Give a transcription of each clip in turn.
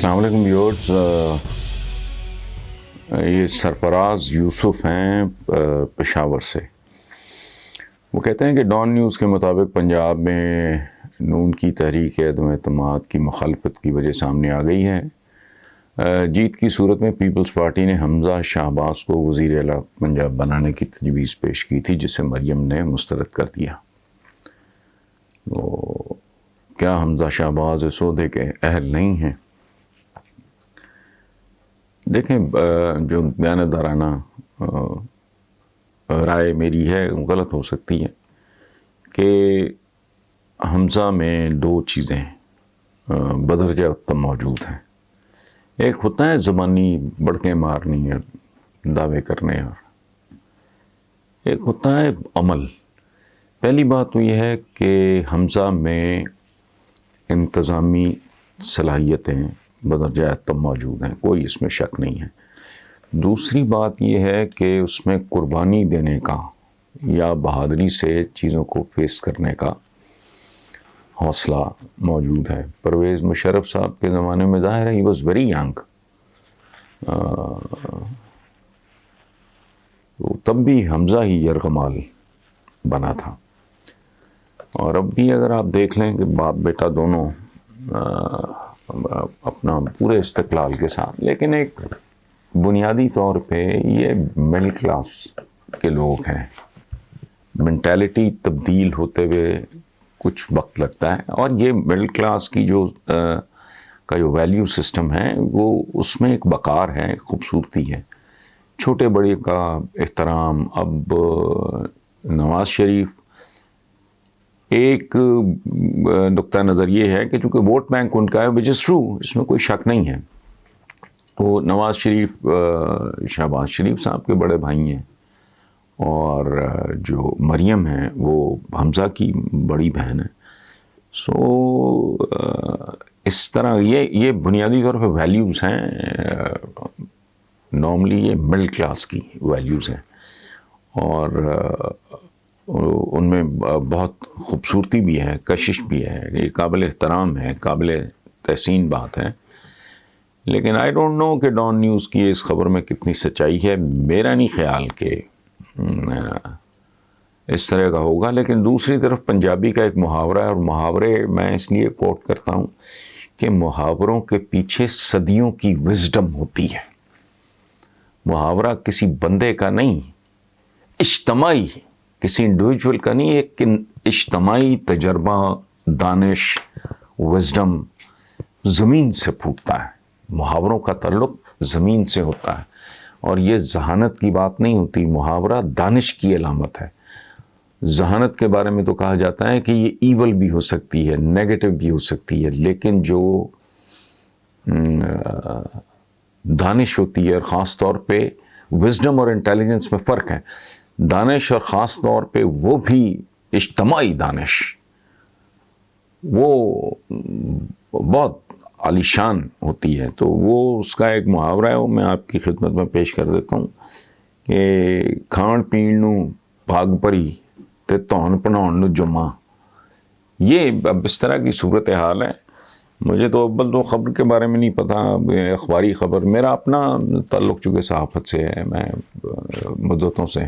السلام علیکم ویورز، یہ سرفراز یوسف ہیں پشاور سے۔ وہ کہتے ہیں کہ ڈان نیوز کے مطابق پنجاب میں نون کی تحریک عدم اعتماد کی مخالفت کی وجہ سامنے آ گئی ہے۔ جیت کی صورت میں پیپلز پارٹی نے حمزہ شہباز کو وزیر اعلیٰ پنجاب بنانے کی تجویز پیش کی تھی، جسے مریم نے مسترد کر دیا۔ تو کیا حمزہ شہباز اس عہدے کے اہل نہیں ہیں؟ دیکھیں، جو دیانتدارانہ رائے میری ہے، غلط ہو سکتی ہے، کہ حمزہ میں دو چیزیں بدرجہ اتم موجود ہیں۔ ایک ہوتا ہے زبانی بڑکیں مارنی اور دعوے کرنے، اور ایک ہوتا ہے عمل۔ پہلی بات تو یہ ہے کہ حمزہ میں انتظامی صلاحیتیں بدرجہ اتم موجود ہیں، کوئی اس میں شک نہیں ہے۔ دوسری بات یہ ہے کہ اس میں قربانی دینے کا یا بہادری سے چیزوں کو فیس کرنے کا حوصلہ موجود ہے۔ پرویز مشرف صاحب کے زمانے میں ظاہر ہے ہی واز ویری ینگ، تب بھی حمزہ ہی یرغمال بنا تھا، اور اب بھی اگر آپ دیکھ لیں کہ باپ بیٹا دونوں اپنا پورے استقلال کے ساتھ، لیکن ایک بنیادی طور پہ یہ مڈل کلاس کے لوگ ہیں۔ مینٹیلٹی تبدیل ہوتے ہوئے کچھ وقت لگتا ہے، اور یہ مڈل کلاس کی جو ویلیو سسٹم ہے، وہ اس میں ایک وقار ہے، ایک خوبصورتی ہے، چھوٹے بڑے کا احترام۔ اب نواز شریف، ایک نقطہ نظر یہ ہے کہ چونکہ ووٹ بینک ان کا ہے، وچ از ٹرو، اس میں کوئی شک نہیں ہے، تو نواز شریف شہباز شریف صاحب کے بڑے بھائی ہیں، اور جو مریم ہیں وہ حمزہ کی بڑی بہن ہے۔ سو اس طرح یہ بنیادی طور پہ ویلیوز ہیں، نارملی یہ مڈل کلاس کی ویلیوز ہیں، اور ان میں بہت خوبصورتی بھی ہے، کشش بھی ہے، یہ قابل احترام ہے، قابل تحسین بات ہے۔ لیکن آئی ڈونٹ نو کہ ڈان نیوز کی اس خبر میں کتنی سچائی ہے۔ میرا نہیں خیال کہ اس طرح کا ہوگا، لیکن دوسری طرف پنجابی کا ایک محاورہ ہے، اور محاورے میں اس لیے کوٹ کرتا ہوں کہ محاوروں کے پیچھے صدیوں کی وزڈم ہوتی ہے۔ محاورہ کسی بندے کا نہیں، اجتماعی، کسی انڈیویجول کا نہیں، ایک اجتماعی تجربہ، دانش، وزڈم زمین سے پھوٹتا ہے۔ محاوروں کا تعلق زمین سے ہوتا ہے، اور یہ ذہانت کی بات نہیں ہوتی۔ محاورہ دانش کی علامت ہے۔ ذہانت کے بارے میں تو کہا جاتا ہے کہ یہ ایول بھی ہو سکتی ہے، نیگیٹو بھی ہو سکتی ہے، لیکن جو دانش ہوتی ہے، اور خاص طور پہ وزڈم اور انٹیلیجنس میں فرق ہے۔ دانش، اور خاص طور پہ وہ بھی اجتماعی دانش، وہ بہت عالیشان ہوتی ہے۔ تو وہ اس کا ایک محاورہ ہے، وہ میں آپ کی خدمت میں پیش کر دیتا ہوں کہ کھان پین نو بھاگ پری تے تون پناؤن نو جمع۔ یہ اب اس طرح کی صورتحال ہے۔ مجھے تو اول تو خبر کے بارے میں نہیں پتا، اخباری خبر، میرا اپنا تعلق چونکہ صحافت سے ہے، میں مدتوں سے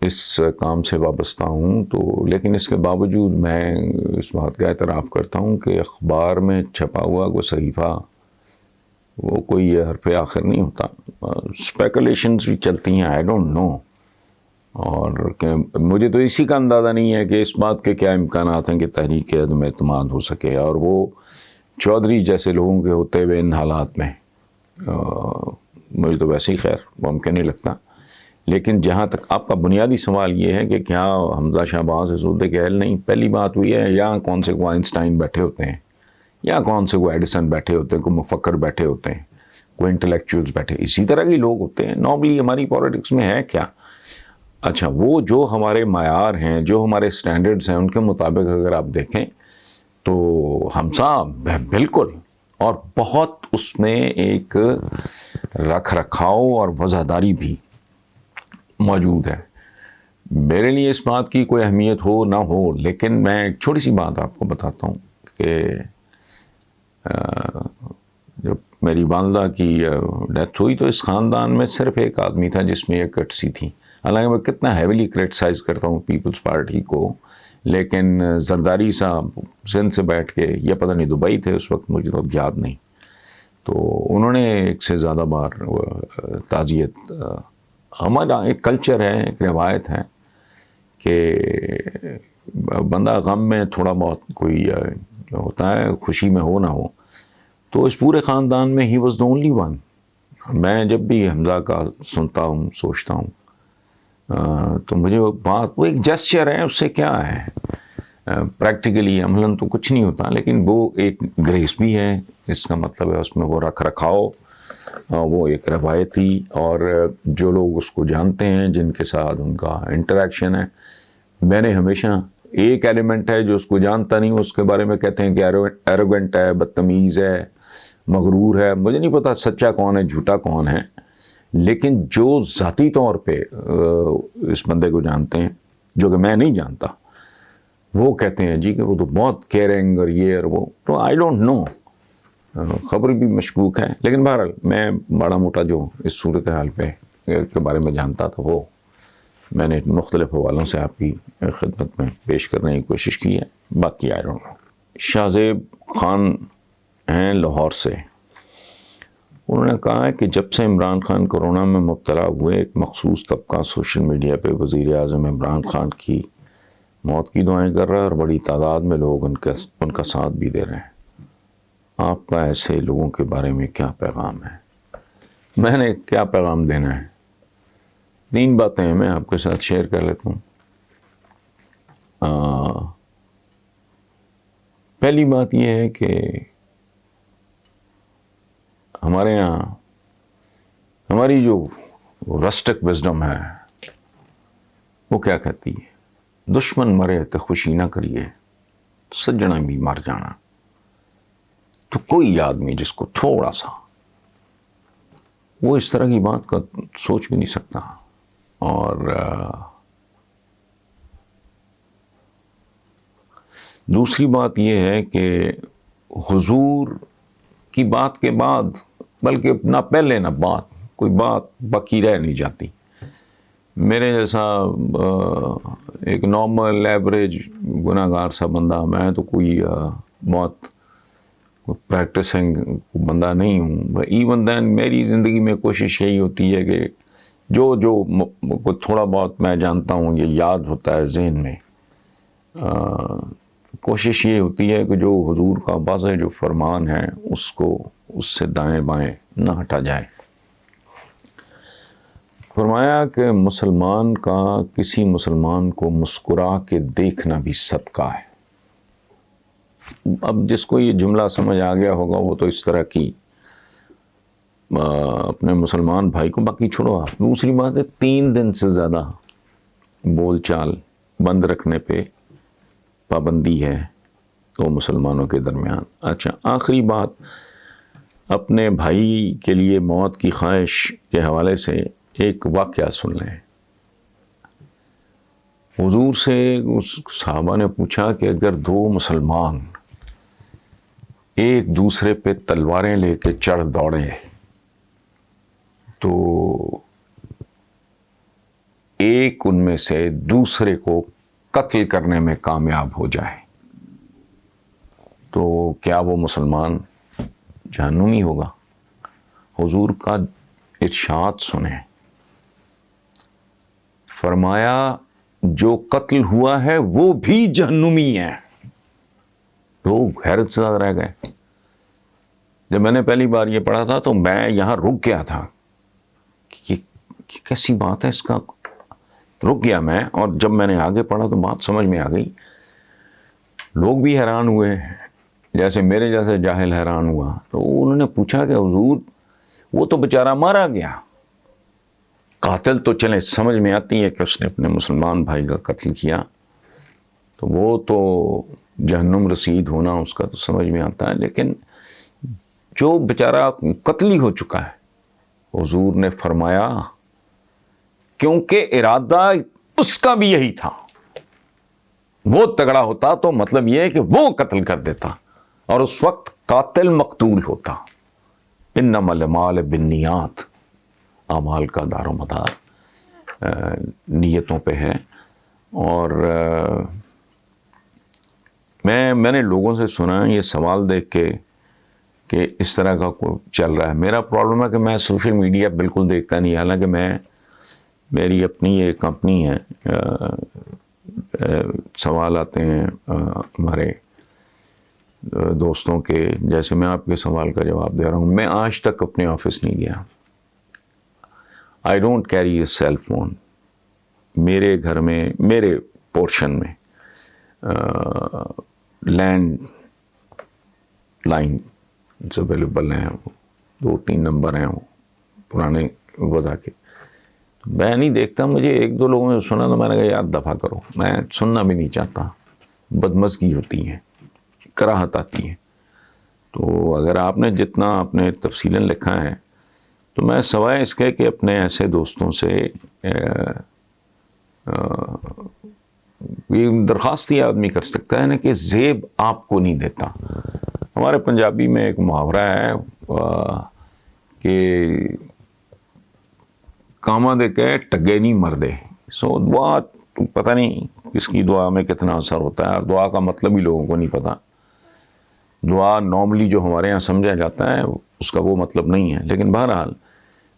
اس کام سے وابستہ ہوں، تو لیکن اس کے باوجود میں اس بات کا اعتراف کرتا ہوں کہ اخبار میں چھپا ہوا کوئی صحیفہ وہ کوئی حرف آخر نہیں ہوتا۔ اسپیکولیشنز بھی چلتی ہیں، آئی ڈونٹ نو، اور کہ مجھے تو اسی کا اندازہ نہیں ہے کہ اس بات کے کیا امکانات ہیں کہ تحریک عدم اعتماد ہو سکے، اور وہ چودھری جیسے لوگوں کے ہوتے ہوئے ان حالات میں مجھے تو ویسے ہی خیر ممکن نہیں لگتا۔ لیکن جہاں تک آپ کا بنیادی سوال یہ ہے کہ کیا حمزہ شہباز اس عہدے کے اہل نہیں، پہلی بات ہوئی ہے، یہاں کون سے کو آئنسٹائن بیٹھے ہوتے ہیں، یا کون سے کو ایڈیسن بیٹھے ہوتے ہیں، کوئی مفکر بیٹھے ہوتے ہیں، کوئی انٹلیکچوئلز بیٹھے، اسی طرح کے لوگ ہوتے ہیں نارملی ہماری پولیٹکس میں ہے کیا۔ اچھا، وہ جو ہمارے معیار ہیں، جو ہمارے سٹینڈرڈز ہیں، ان کے مطابق اگر آپ دیکھیں تو حمزہ بالکل، اور بہت اس میں ایک رکھ رکھاؤ اور وزاداری بھی موجود ہے۔ میرے لیے اس بات کی کوئی اہمیت ہو نہ ہو، لیکن میں ایک چھوٹی سی بات آپ کو بتاتا ہوں کہ جب میری والدہ کی ڈیتھ ہوئی تو اس خاندان میں صرف ایک آدمی تھا جس میں یہ کٹسی تھی. حالانکہ میں کتنا ہیویلی کرٹیسائز کرتا ہوں پیپلز پارٹی کو، لیکن زرداری صاحب سندھ سے بیٹھ کے، یا پتہ نہیں دبئی تھے اس وقت، مجھے تو یاد نہیں، تو انہوں نے ایک سے زیادہ بار تعزیت. ہمارا ایک کلچر ہے، ایک روایت ہے کہ بندہ غم میں تھوڑا بہت کوئی ہوتا ہے، خوشی میں ہو نہ ہو، تو اس پورے خاندان میں he was the only one. میں جب بھی حمزہ کا سنتا ہوں، سوچتا ہوں، تو مجھے وہ ایک جسچر ہے، اس سے کیا ہے، پریکٹیکلی عملاً تو کچھ نہیں ہوتا، لیکن وہ ایک گریس بھی ہے. اس کا مطلب ہے اس میں وہ رکھ رکھاؤ، وہ ایک روایتی، اور جو لوگ اس کو جانتے ہیں، جن کے ساتھ ان کا انٹریکشن ہے. میں نے ہمیشہ ایک ایلیمنٹ ہے جو اس کو جانتا نہیں، اس کے بارے میں کہتے ہیں کہ ایروگنٹ ہے، بدتمیز ہے، مغرور ہے. مجھے نہیں پتا سچا کون ہے، جھوٹا کون ہے، لیکن جو ذاتی طور پہ اس بندے کو جانتے ہیں، جو کہ میں نہیں جانتا، وہ کہتے ہیں جی کہ وہ تو بہت کیئرنگ اور یہ اور وہ. تو آئی ڈونٹ نو، خبر بھی مشکوک ہے، لیکن بہرحال میں بڑا موٹا جو اس صورتحال پہ کے بارے میں جانتا تھا وہ میں نے مختلف حوالوں سے آپ کی خدمت میں پیش کرنے کی کوشش کی ہے. باقی آئی ڈونٹ نو. شاہ زیب خان ہیں لاہور سے. انہوں نے کہا ہے کہ جب سے عمران خان کورونا میں مبتلا ہوئے، ایک مخصوص طبقہ سوشل میڈیا پہ وزیر اعظم عمران خان کی موت کی دعائیں کر رہا ہے، اور بڑی تعداد میں لوگ ان کا ساتھ بھی دے رہے ہیں. آپ کا ایسے لوگوں کے بارے میں کیا پیغام ہے؟ میں نے کیا پیغام دینا ہے؟ 3 باتیں ہیں، میں آپ کے ساتھ شیئر کر لیتا ہوں. پہلی بات یہ ہے کہ ہمارے یہاں ہماری جو رسٹک وزڈم ہے وہ کیا کہتی ہے، دشمن مرے تو خوشی نہ کریے، سجنا بھی مر جانا. تو کوئی آدمی جس کو تھوڑا سا وہ اس طرح کی بات کا سوچ بھی نہیں سکتا. اور دوسری بات یہ ہے کہ حضور کی بات کے بعد، بلکہ نہ پہلے نہ بعد، کوئی بات باقی رہ نہیں جاتی. میرے جیسا ایک نارمل ایوریج گناہ گار سا بندہ، میں تو کوئی بہت پریکٹسنگ بندہ نہیں ہوں. ایون دین میری زندگی میں کوشش یہی ہوتی ہے کہ جو تھوڑا بہت میں جانتا ہوں یہ یاد ہوتا ہے ذہن میں. کوشش یہ ہوتی ہے کہ جو حضور کا واضح جو فرمان ہے اس سے دائیں بائیں نہ ہٹا جائے. فرمایا کہ مسلمان کا کسی مسلمان کو مسکرا کے دیکھنا بھی صدقہ ہے. اب جس کو یہ جملہ سمجھ آ گیا ہوگا وہ تو اس طرح کی اپنے مسلمان بھائی کو، باقی چھوڑو آپ. دوسری بات ہے 3 دن سے زیادہ بول چال بند رکھنے پہ پابندی ہے تو مسلمانوں کے درمیان. اچھا، آخری بات، اپنے بھائی کے لیے موت کی خواہش کے حوالے سے ایک واقعہ سن لیں. حضور سے اس صحابہ نے پوچھا کہ اگر 2 مسلمان ایک دوسرے پہ تلواریں لے کے چڑھ دوڑے تو ایک ان میں سے دوسرے کو قتل کرنے میں کامیاب ہو جائے تو کیا وہ مسلمان جہنمی ہوگا؟ حضور کا ارشاد سنیں. فرمایا جو قتل ہوا ہے وہ بھی جہنمی ہے. لوگ حیرت سے رہ گئے. جب میں نے پہلی بار یہ پڑھا تھا تو میں یہاں رک گیا تھا کہ کیسی بات ہے، اس کا رک گیا میں. اور جب میں نے آگے پڑھا تو بات سمجھ میں آ گئی. لوگ بھی حیران ہوئے، جیسے میرے جیسے جاہل حیران ہوا. تو انہوں نے پوچھا کہ حضور وہ تو بیچارہ مارا گیا، قاتل تو چلے سمجھ میں آتی ہے کہ اس نے اپنے مسلمان بھائی کا قتل کیا، تو وہ تو جہنم رسید ہونا اس کا تو سمجھ میں آتا ہے، لیکن جو بیچارہ قتل ہی ہو چکا ہے، حضور نے فرمایا کیونکہ ارادہ اس کا بھی یہی تھا، وہ تگڑا ہوتا تو مطلب یہ ہے کہ وہ قتل کر دیتا. اور اس وقت قاتل مقتول ہوتا. انما الاعمال بالنیات، اعمال کا دار و مدار نیتوں پہ ہے. اور میں نے لوگوں سے سنا یہ سوال دیکھ کے کہ اس طرح کا چل رہا ہے. میرا پرابلم ہے کہ میں سوشل میڈیا بالکل دیکھتا نہیں، حالانکہ میری اپنی ایک کمپنی ہے. سوال آتے ہیں ہمارے دوستوں کے، جیسے میں آپ کے سوال کا جواب دے رہا ہوں. میں آج تک اپنے آفس نہیں گیا. I don't carry a cell phone. میرے گھر میں، میرے پورشن میں لینڈ لائن اویلیبل ہیں، 2-3 نمبر ہیں وہ پرانے وضع کے. میں نہیں دیکھتا. مجھے 1-2 لوگوں نے سنا تو میں نے کہا یار دفع کرو، میں سننا بھی نہیں چاہتا. بدمزگی ہوتی ہے، کراہت آتی ہے. تو اگر آپ نے جتنا اپنے تفصیلاً لکھا ہے تو میں سوائے اس کے کہ اپنے ایسے دوستوں سے یہ درخواست ہی آدمی کر سکتا ہے نا کہ زیب آپ کو نہیں دیتا. ہمارے پنجابی میں ایک محاورہ ہے کہ کاما دے کے ٹگے نہیں مردے. سو دعا پتہ نہیں کس کی دعا میں کتنا اثر ہوتا ہے، اور دعا کا مطلب ہی لوگوں کو نہیں پتہ. دعا نارملی جو ہمارے ہاں سمجھا جاتا ہے اس کا وہ مطلب نہیں ہے. لیکن بہرحال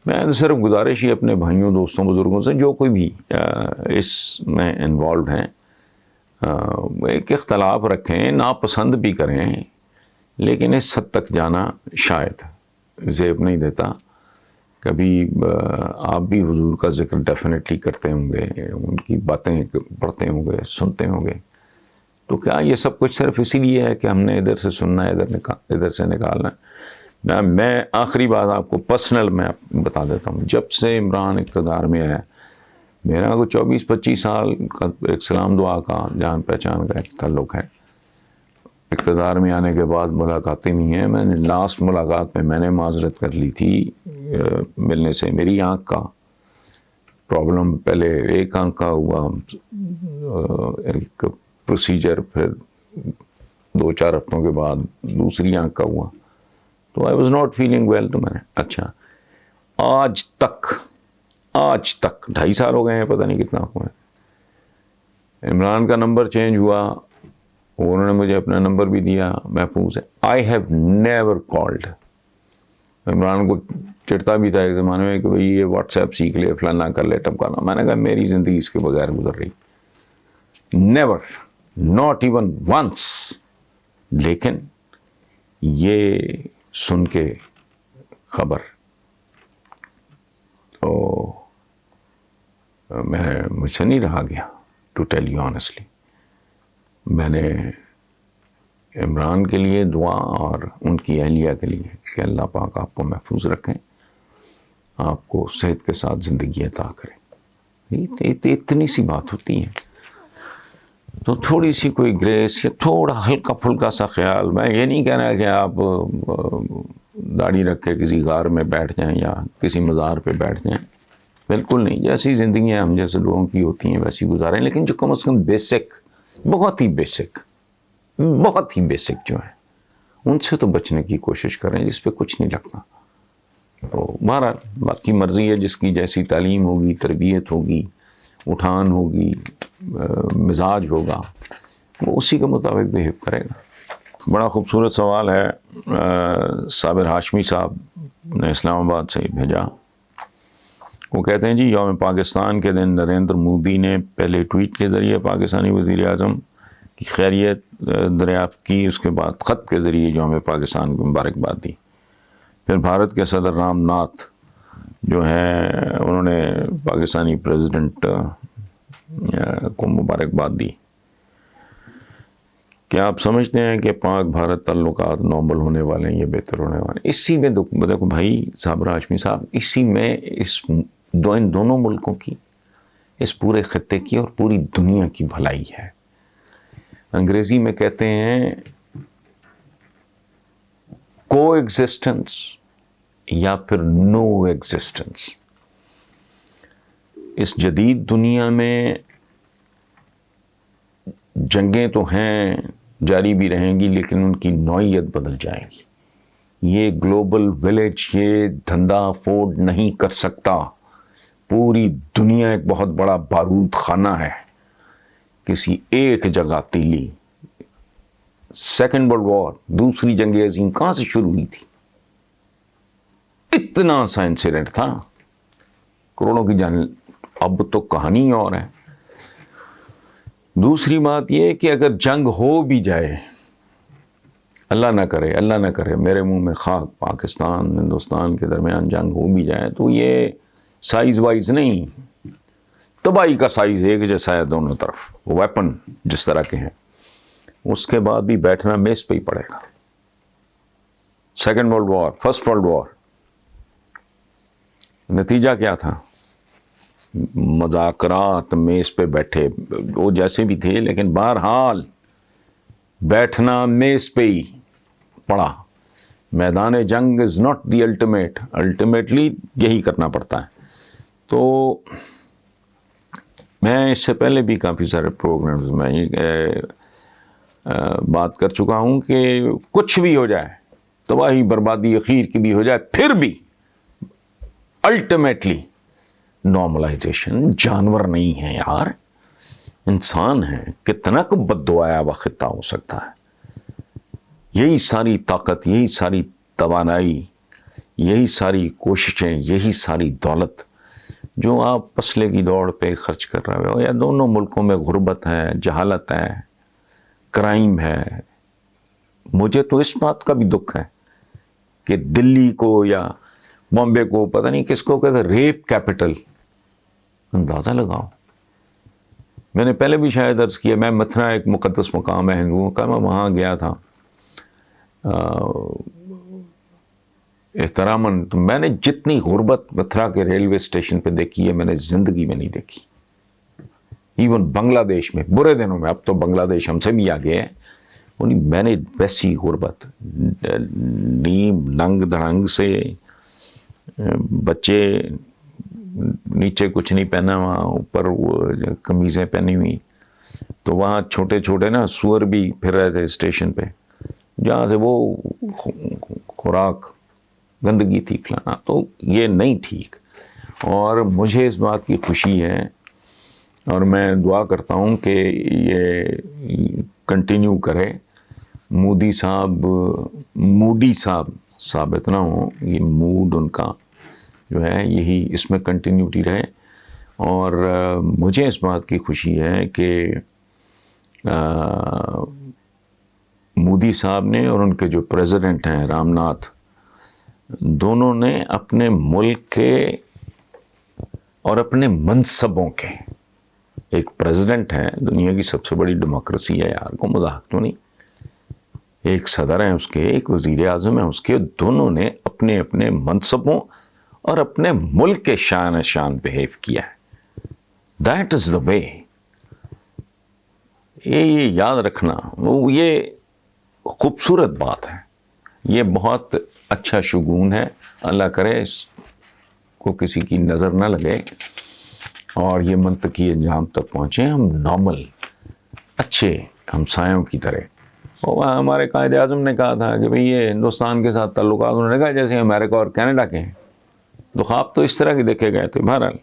میں صرف گزارش ہی اپنے بھائیوں، دوستوں، بزرگوں سے جو کوئی بھی اس میں انوالوڈ ہیں، ایک اختلاف رکھیں، ناپسند بھی کریں، لیکن اس حد تک جانا شاید زیب نہیں دیتا. کبھی آپ بھی حضور کا ذکر ڈیفینیٹلی کرتے ہوں گے، ان کی باتیں پڑھتے ہوں گے، سنتے ہوں گے. تو کیا یہ سب کچھ صرف اسی لیے ہے کہ ہم نے ادھر سے سننا ہے، ادھر سے نکالنا ہے؟ میں آخری بات آپ کو پرسنل میں بتا دیتا ہوں. جب سے عمران اقتدار میں آیا، میرا کو 24-25 سال کا ایک سلام دعا کا جان پہچان کا ایک تعلق ہے. اقتدار میں آنے کے بعد ملاقاتیں نہیں ہیں. میں نے لاسٹ ملاقات میں نے معذرت کر لی تھی ملنے سے. میری آنکھ کا پرابلم، پہلے ایک آنکھ کا ہوا ایک پروسیجر، پھر 2-4 ہفتوں کے بعد دوسری آنکھ کا ہوا. تو I was not feeling well. تو میں نے اچھا آج تک 2.5 سال ہو گئے ہیں، پتہ نہیں کتنا ہوا ہے. عمران کا نمبر چینج ہوا، انہوں نے مجھے اپنا نمبر بھی دیا، محفوظ ہے. I have never called. Imran کو چڑھتا بھی تھا ایک زمانے میں کہ بھئی یہ واٹس ایپ سیکھ لے، فلانا کر لے، ٹمکانا. میں نے کہا میری زندگی اس کے بغیر گزر رہی. Never, not even once. لیکن یہ سن کے خبر تو مجھ سے نہیں رہا گیا. ٹو ٹیل یو آنیسٹلی، میں نے عمران کے لیے دعا اور ان کی اہلیہ کے لیے کہ اللہ پاک آپ کو محفوظ رکھیں، آپ کو صحت کے ساتھ زندگی عطا کریں. اتنی سی بات ہوتی ہے. تو تھوڑی سی کوئی گریس یا تھوڑا ہلکا پھلکا سا خیال. میں یہ نہیں کہہ رہا کہ آپ داڑھی رکھ کے کسی غار میں بیٹھ جائیں یا کسی مزار پہ بیٹھ جائیں، بالکل نہیں. جیسی زندگیاں ہم جیسے لوگوں کی ہوتی ہیں ویسی گزاریں، لیکن جو کم از کم بیسک، بہت ہی بیسک جو ہیں ان سے تو بچنے کی کوشش کریں، جس پہ کچھ نہیں لگتا. تو بہرحال باقی مرضی ہے، جس کی جیسی تعلیم ہوگی، تربیت ہوگی، اٹھان ہوگی، مزاج ہوگا، وہ اسی کے مطابق بیہیو کرے گا. بڑا خوبصورت سوال ہے، صابر ہاشمی صاحب نے اسلام آباد سے بھیجا. وہ کہتے ہیں جی یوم پاکستان کے دن نریندر مودی نے پہلے ٹویٹ کے ذریعے پاکستانی وزیر اعظم کی خیریت دریافت کی، اس کے بعد خط کے ذریعے یوم پاکستان کو مبارکباد دی. پھر بھارت کے صدر رام ناتھ جو ہیں انہوں نے پاکستانی پریزیڈنٹ کو مبارکباد دی. کیا آپ سمجھتے ہیں کہ پاک بھارت تعلقات نارمل ہونے والے ہیں یا بہتر ہونے والے ہیں؟ اسی میں دیکھو بھائی صابر ہاشمی صاحب، اسی میں ان دونوں ملکوں کی، اس پورے خطے کی اور پوری دنیا کی بھلائی ہے. انگریزی میں کہتے ہیں کو ایگزسٹنس یا پھر نو ایگزسٹنس. اس جدید دنیا میں جنگیں تو ہیں، جاری بھی رہیں گی لیکن ان کی نوعیت بدل جائے گی. یہ گلوبل ولیج یہ دھندا افورڈ نہیں کر سکتا. پوری دنیا ایک بہت بڑا بارود خانہ ہے. کسی ایک جگہ تیلی. سیکنڈ ورلڈ وار، دوسری جنگ عظیم کہاں سے شروع ہوئی تھی؟ اتنا سا انسیڈنٹ تھا، کروڑوں کی جان. اب تو کہانی اور ہے. دوسری بات یہ کہ اگر جنگ ہو بھی جائے، اللہ نہ کرے، اللہ نہ کرے، میرے منہ میں خاک، پاکستان ہندوستان کے درمیان جنگ ہو بھی جائے تو یہ سائز وائز نہیں، تباہی کا سائز ایک جیسا ہے دونوں طرف، ویپن جس طرح کے ہیں. اس کے بعد بھی بیٹھنا میز پہ ہی پڑے گا. Second world war, first world war, نتیجہ کیا تھا؟ مذاکرات میز پہ بیٹھے، وہ جیسے بھی تھے لیکن بہرحال بیٹھنا میز پہ ہی پڑا. میدان جنگ is not the ultimate, ultimately یہی کرنا پڑتا ہے. تو میں اس سے پہلے بھی کافی سارے پروگرامز میں بات کر چکا ہوں کہ کچھ بھی ہو جائے، تباہی بربادی اخیر کی بھی ہو جائے، پھر بھی الٹیمیٹلی نارملائزیشن. جانور نہیں ہے یار، انسان ہے. کتنا کو بد دعایا ہوا خطہ ہو سکتا ہے. یہی ساری طاقت، یہی ساری توانائی، یہی ساری کوششیں، یہی ساری دولت جو آپ مسئلے کی دوڑ پہ خرچ کر رہے ہو، یا دونوں ملکوں میں غربت ہے، جہالت ہے، کرائم ہے. مجھے تو اس بات کا بھی دکھ ہے کہ دلی کو یا بامبے کو پتہ نہیں کس کو کہتے ریپ کیپٹل. اندازہ لگاؤ. میں نے پہلے بھی شاید عرض کیا، میں متھرا ایک مقدس مقام ہے ہندوؤں کا، میں وہاں گیا تھا احتراماً. تو میں نے جتنی غربت متھرا کے ریلوے اسٹیشن پہ دیکھی ہے میں نے زندگی میں نہیں دیکھی. ایون بنگلہ دیش میں برے دنوں میں، اب تو بنگلہ دیش ہم سے بھی آگے ہے، میں نے ویسی غربت، نیم ننگ دھڑنگ سے بچے، نیچے کچھ نہیں پہنا ہوا، اوپر وہ قمیضیں پہنی ہوئی. تو وہاں چھوٹے چھوٹے نا سور بھی پھر رہے تھے اسٹیشن پہ، جہاں سے وہ خوراک گندگی تھی کھلانا. تو یہ نہیں ٹھیک. اور مجھے اس بات کی خوشی ہے اور میں دعا کرتا ہوں کہ یہ کنٹینیو کرے. مودی صاحب ثابت نہ ہو، یہ موڈ ان کا جو ہے یہی اس میں کنٹینیوٹی رہے. اور مجھے اس بات کی خوشی ہے کہ مودی صاحب نے اور ان کے جو پریزیڈنٹ ہیں رام ناتھ، دونوں نے اپنے ملک کے اور اپنے منصبوں کے، ایک پریزیڈنٹ ہے، دنیا کی سب سے بڑی ڈیموکریسی ہے یار، کو مذاق تو نہیں، ایک صدر ہیں اس کے، ایک وزیر اعظم ہیں اس کے، دونوں نے اپنے اپنے منصبوں اور اپنے ملک کے شان بہیو کیا ہے. دیٹ از دا وے. یہ یاد رکھنا، یہ خوبصورت بات ہے، یہ بہت اچھا شگون ہے. اللہ کرے اس کو کسی کی نظر نہ لگے اور یہ منطقی انجام تک پہنچے. ہم نارمل اچھے ہمسایوں کی طرح. اور ہمارے قائد اعظم نے کہا تھا کہ بھئی یہ ہندوستان کے ساتھ تعلقات، انہوں نے کہا جیسے امریکہ اور کینیڈا کے ہیں. تو خواب تو اس طرح کے دیکھے گئے تھے. بہرحال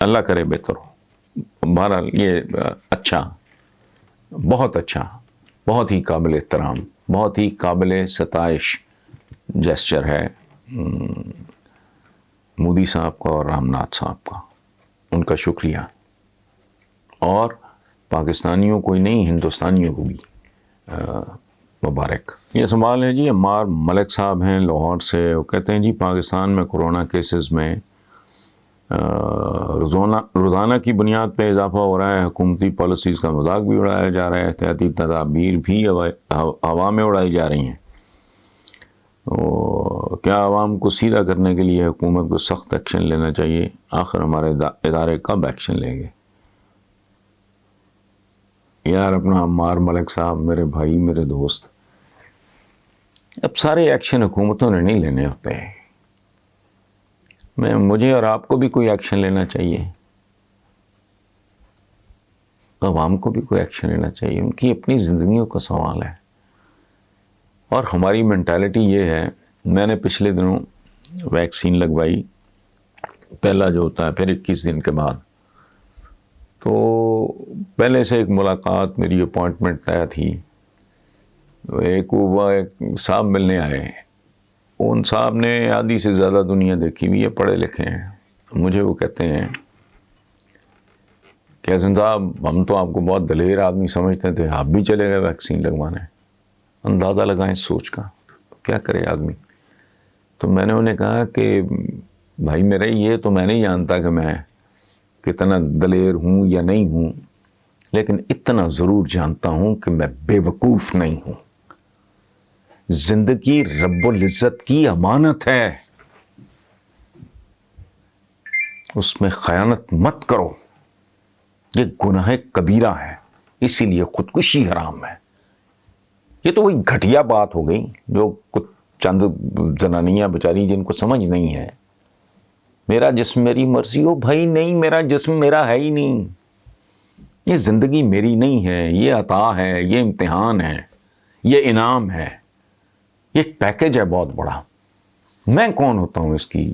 اللہ کرے بہتر ہو. بہرحال یہ اچھا، بہت اچھا، بہت ہی قابل احترام، بہت ہی قابل ستائش جیسچر ہے مودی صاحب کا اور رام ناتھ صاحب کا. ان کا شکریہ. اور پاکستانیوں کو ہی نہیں، ہندوستانیوں کو بھی مبارک. یہ سوال ہے جی عمار ملک صاحب ہیں لاہور سے. وہ کہتے ہیں جی پاکستان میں کورونا کیسز میں روزانہ کی بنیاد پہ اضافہ ہو رہا ہے. حکومتی پالیسیز کا مذاق بھی اڑایا جا رہا ہے، احتیاطی تدابیر بھی ہوا میں اڑائی جا رہی ہیں. کیا عوام کو سیدھا کرنے کے لیے حکومت کو سخت ایکشن لینا چاہیے؟ آخر ہمارے ادارے کب ایکشن لیں گے؟ یار اپنا عمار ملک صاحب، میرے بھائی، میرے دوست، اب سارے ایکشن حکومتوں نے نہیں لینے ہوتے ہیں. مجھے اور آپ کو بھی کوئی ایکشن لینا چاہیے. عوام کو بھی کوئی ایکشن لینا چاہیے، ان کی اپنی زندگیوں کا سوال ہے۔ اور ہماری مینٹالٹی یہ ہے، میں نے پچھلے دنوں ویکسین لگوائی، پہلا جو ہوتا ہے، پھر 21 دن کے بعد، تو پہلے سے ایک ملاقات، میری اپوائنٹمنٹ طے تھی، ایک صاحب ملنے آئے، ان صاحب نے آدھی سے زیادہ دنیا دیکھی ہوئی ہے، پڑھے لکھے ہیں، مجھے وہ کہتے ہیں کہ حسن صاحب ہم تو آپ کو بہت دلیر آدمی سمجھتے تھے، آپ بھی چلے گئے ویکسین لگوانے۔ اندازہ لگائیں سوچ کا، کیا کرے آدمی۔ تو میں نے انہیں کہا کہ بھائی میرے، یہ تو میں نہیں جانتا کہ میں کتنا دلیر ہوں یا نہیں ہوں، لیکن اتنا ضرور جانتا ہوں کہ میں بے وقوف نہیں ہوں۔ زندگی رب العزت کی امانت ہے، اس میں خیانت مت کرو، یہ گناہ کبیرہ ہے، اسی لیے خودکشی حرام ہے۔ یہ تو وہی گھٹیا بات ہو گئی جو کچھ چند زنانیاں بیچاری جن کو سمجھ نہیں ہے، میرا جسم میری مرضی ہو، بھائی نہیں، میرا جسم میرا ہے ہی نہیں، یہ زندگی میری نہیں ہے، یہ عطا ہے، یہ امتحان ہے، یہ انعام ہے، یہ پیکج ہے بہت بڑا، میں کون ہوتا ہوں اس کی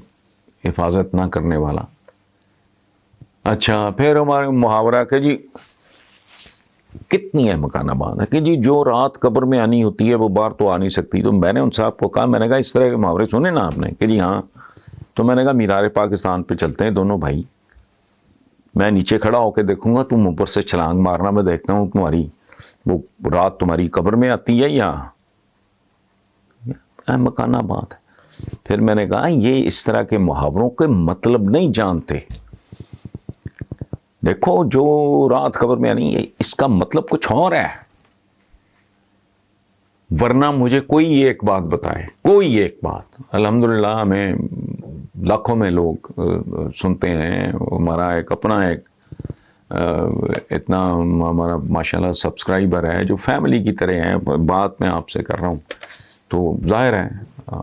حفاظت نہ کرنے والا۔ اچھا، پھر ہمارے محاورہ کہ جی کتنی ہے مکان آباد ہے کہ جی جو رات قبر میں آنی ہوتی ہے وہ باہر تو آ نہیں سکتی۔ تو میں نے ان صاحب کو کہا، میں نے کہا اس طرح کے محاورے سنے نا آپ نے؟ کہ جی ہاں۔ تو میں نے کہا مینار پاکستان پہ چلتے ہیں دونوں بھائی، میں نیچے کھڑا ہو کے دیکھوں گا، تم اوپر سے چھلانگ مارنا، میں دیکھتا ہوں تمہاری وہ رات تمہاری قبر میں آتی ہے یا مکان آباد ہے۔ پھر میں نے کہا یہ اس طرح کے محاوروں کے مطلب نہیں جانتے، دیکھو جو رات قبر میں نہیں ہے اس کا مطلب کچھ اور ہے، ورنہ مجھے کوئی ایک بات بتائے، کوئی ایک بات۔ الحمدللہ ہمیں لاکھوں میں لوگ سنتے ہیں، ہمارا ایک اپنا ایک اتنا ہمارا ماشاءاللہ سبسکرائبر ہے جو فیملی کی طرح ہیں، بات میں آپ سے کر رہا ہوں تو ظاہر ہے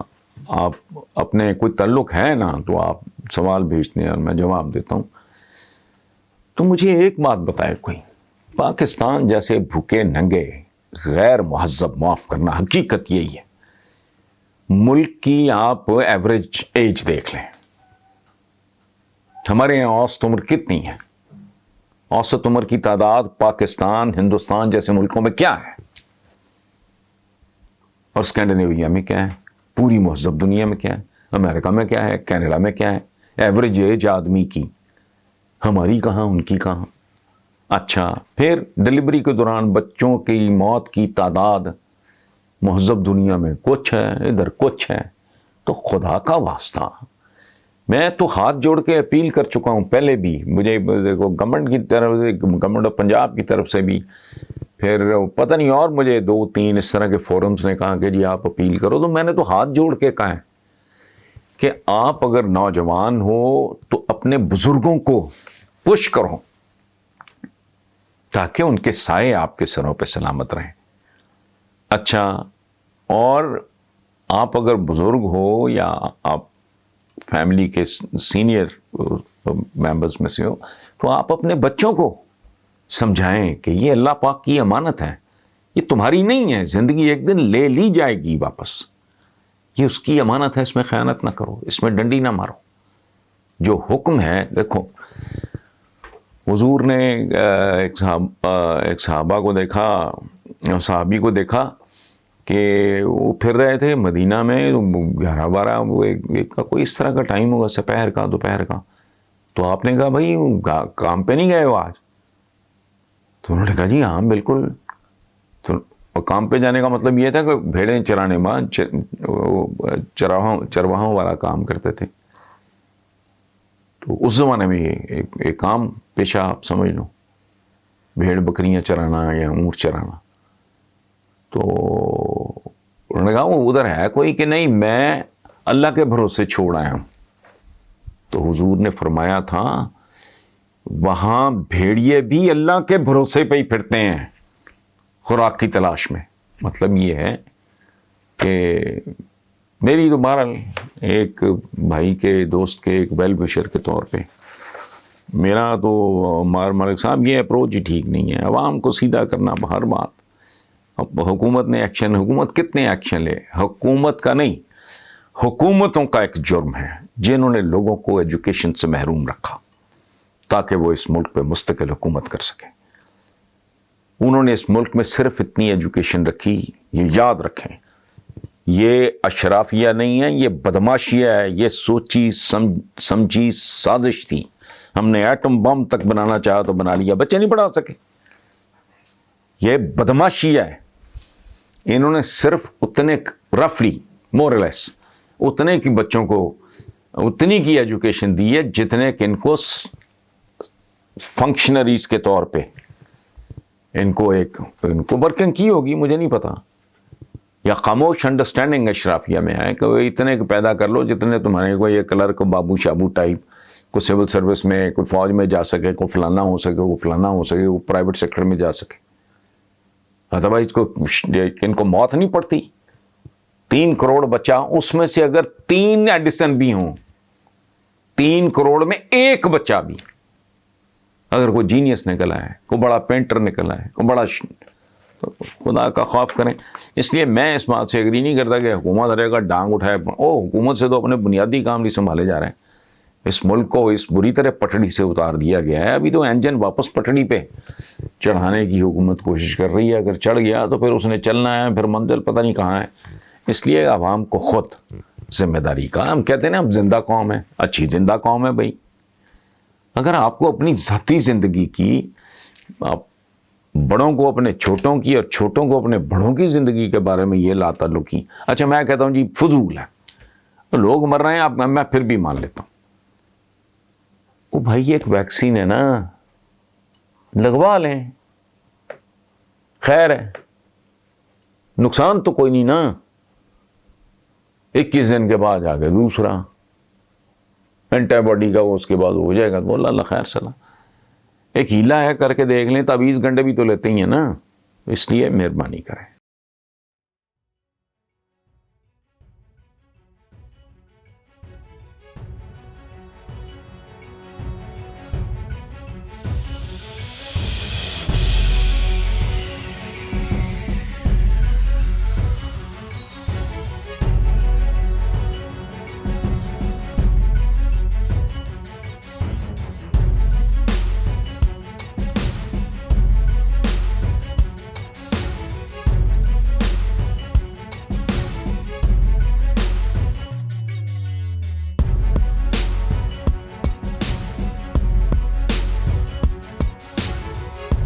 آپ اپنے کوئی تعلق ہے نا تو آپ سوال بھیجتے ہیں اور میں جواب دیتا ہوں۔ تو مجھے ایک بات بتائے کوئی، پاکستان جیسے بھوکے ننگے غیر مہذب، معاف کرنا، حقیقت یہی ہے، ملک کی آپ ایوریج ایج دیکھ لیں، ہمارے یہاں اوسط عمر کتنی ہے؟ اوسط عمر کی تعداد پاکستان، ہندوستان جیسے ملکوں میں کیا ہے، اور اسکینڈینیویا میں کیا ہے، پوری مہذب دنیا میں کیا ہے، امریکہ میں کیا ہے، کینیڈا میں کیا ہے ایوریج ایج آدمی کی، ہماری کہاں، ان کی کہاں۔ اچھا، پھر ڈلیوری کے دوران بچوں کی موت کی تعداد مہذب دنیا میں کچھ ہے، ادھر کچھ ہے۔ تو خدا کا واسطہ، میں تو ہاتھ جوڑ کے اپیل کر چکا ہوں پہلے بھی، مجھے دیکھو گورنمنٹ کی طرف سے، گورنمنٹ آف پنجاب کی طرف سے بھی، پھر پتہ نہیں اور مجھے 2-3 اس طرح کے فورمز نے کہا کہ جی آپ اپیل کرو، تو میں نے تو ہاتھ جوڑ کے کہا ہے کہ آپ اگر نوجوان ہو تو اپنے بزرگوں کو پش کرو تاکہ ان کے سائے آپ کے سروں پہ سلامت رہیں۔ اچھا، اور آپ اگر بزرگ ہو یا آپ فیملی کے سینئر ممبرز میں سے ہو تو آپ اپنے بچوں کو سمجھائیں کہ یہ اللہ پاک کی امانت ہے، یہ تمہاری نہیں ہے، زندگی ایک دن لے لی جائے گی واپس، یہ اس کی امانت ہے، اس میں خیانت نہ کرو، اس میں ڈنڈی نہ مارو۔ جو حکم ہے، دیکھو حضور نے ایک صحابہ کو دیکھا، صحابی کو دیکھا کہ وہ پھر رہے تھے مدینہ میں 11-12 کا کوئی اس طرح کا ٹائم ہوگا، سپہر کا، دوپہر کا۔ تو آپ نے کہا بھائی کام پہ نہیں گئے ہو آج؟ تو انہوں نے کہا جی ہاں بالکل۔ تو کام پہ جانے کا مطلب یہ تھا کہ بھیڑیں چرانے میں چرواہوں والا کام کرتے تھے۔ تو اس زمانے میں یہ ایک عام پیشہ آپ سمجھ لو، بھیڑ بکریاں چرانا یا اونٹ چرانا۔ تو انہوں نے کہا وہ ادھر ہے کوئی کہ نہیں، میں اللہ کے بھروسے چھوڑ آیا ہوں۔ تو حضور نے فرمایا تھا وہاں بھیڑیے بھی اللہ کے بھروسے پہ ہی پھرتے ہیں خوراک کی تلاش میں۔ مطلب یہ ہے کہ میری تو بہرحال ایک بھائی کے، دوست کے، ایک ویل وشر کے طور پہ میرا تو مالک صاحب یہ اپروچ ہی ٹھیک نہیں ہے، عوام کو سیدھا کرنا ہر بات. اب حکومت نے ایکشن، حکومت کتنے ایکشن لے، حکومت کا نہیں، حکومتوں کا ایک جرم ہے جنہوں نے لوگوں کو ایجوکیشن سے محروم رکھا تاکہ وہ اس ملک پہ مستقل حکومت کر سکیں. انہوں نے اس ملک میں صرف اتنی ایجوکیشن رکھی، یہ یاد رکھیں، یہ اشرافیہ نہیں ہے، یہ بدماشیہ ہے، یہ سوچی سمجھی سازش تھی. ہم نے ایٹم بم تک بنانا چاہا تو بنا لیا، بچے نہیں پڑھا سکے. یہ بدماشیہ ہے. انہوں نے صرف اتنے رفلی مورلیس اتنے کی بچوں کو اتنی کی ایجوکیشن دی ہے جتنے کہ ان کو فنکشنریز کے طور پہ ان کو ورکنگ کی ہوگی، مجھے نہیں پتا، یا خاموش انڈرسٹینڈنگ اشرافیہ میں ہے کہ وہ اتنے پیدا کر لو جتنے تمہارے کو یہ کلرک بابو شابو ٹائپ کو سول سروس میں، کوئی فوج میں جا سکے، کوئی فلانا ہو سکے، کوئی فلانا ہو سکے، کوئی پرائیویٹ سیکٹر میں جا سکے. ادروائز ان کو موت نہیں پڑتی. 3 کروڑ بچہ، اس میں سے اگر 3 ایڈیسن بھی ہوں، 3 کروڑ میں 1 بچہ بھی اگر کوئی جینیس نکلا ہے، کوئی بڑا پینٹر نکلا ہے، کوئی بڑا، خدا کا خوف کریں. اس لیے میں اس بات سے اگری نہیں کرتا کہ حکومت ہر جگہ ڈانگ اٹھائے. حکومت سے تو اپنے بنیادی کام نہیں سنبھالے جا رہے ہیں. اس ملک کو اس بری طرح پٹڑی سے اتار دیا گیا ہے. ابھی تو انجن واپس پٹڑی پہ چڑھانے کی حکومت کوشش کر رہی ہے. اگر چڑھ گیا تو پھر اس نے چلنا ہے، پھر منزل پتہ نہیں کہاں ہے. اس لیے عوام کو خود ذمہ داری کا، ہم کہتے ہیں نا اب زندہ قوم ہے، اچھی زندہ قوم ہے بھائی. اگر آپ کو اپنی ذاتی زندگی کی، آپ بڑوں کو اپنے چھوٹوں کی اور چھوٹوں کو اپنے بڑوں کی زندگی کے بارے میں یہ لا تعلقی، اچھا میں کہتا ہوں جی فضول ہے، لوگ مر رہے ہیں، میں پھر بھی مان لیتا ہوں. وہ بھائی ایک ویکسین ہے نا، لگوا لیں، خیر ہے، نقصان تو کوئی نہیں نا. 21 دن کے بعد آ گیا دوسرا اینٹی باڈی کا، وہ اس کے بعد ہو جائے گا، تو اللہ خیر سلام. ایک ہیلا ہے، کر کے دیکھ لیں. 23 گھنٹے بھی تو لیتے ہی ہیں نا. اس لیے مہربانی کریں.